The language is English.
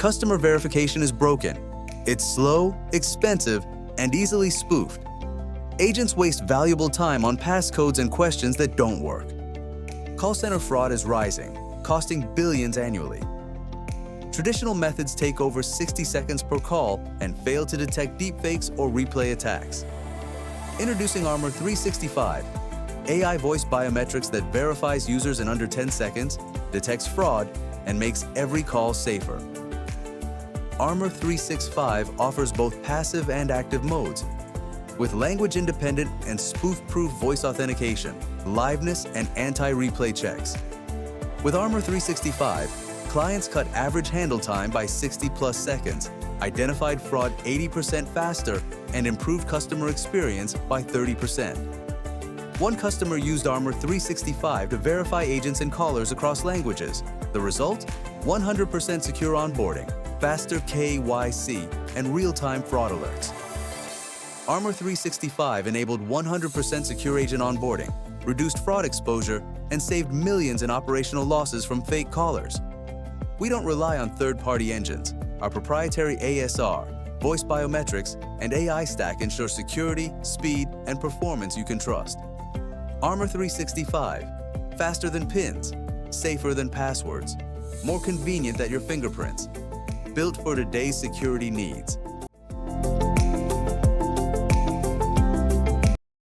customer verification is broken. It's slow, expensive, and easily spoofed. Agents waste valuable time on passcodes and questions that don't work. Call center fraud is rising, costing billions annually. Traditional methods take over 60 seconds per call and fail to detect deepfakes or replay attacks. Introducing Armour365, AI voice biometrics that verifies users in under 10 seconds, detects fraud, and makes every call safer. Armour365 offers both passive and active modes, with language-independent and spoof-proof voice authentication, liveness, and anti-replay checks. With Armour365, clients cut average handle time by 60+ seconds, identified fraud 80% faster, and improved customer experience by 30%. One customer used Armour365 to verify agents and callers across languages. The result? 100% secure onboarding, faster KYC, and real-time fraud alerts. Armour365 enabled 100% secure agent onboarding, reduced fraud exposure, and saved millions in operational losses from fake callers. We don't rely on third-party engines. Our proprietary ASR, voice biometrics, and AI stack ensure security, speed, and performance you can trust. Armour365, faster than pins, safer than passwords, more convenient than your fingerprints. Built for today's security needs.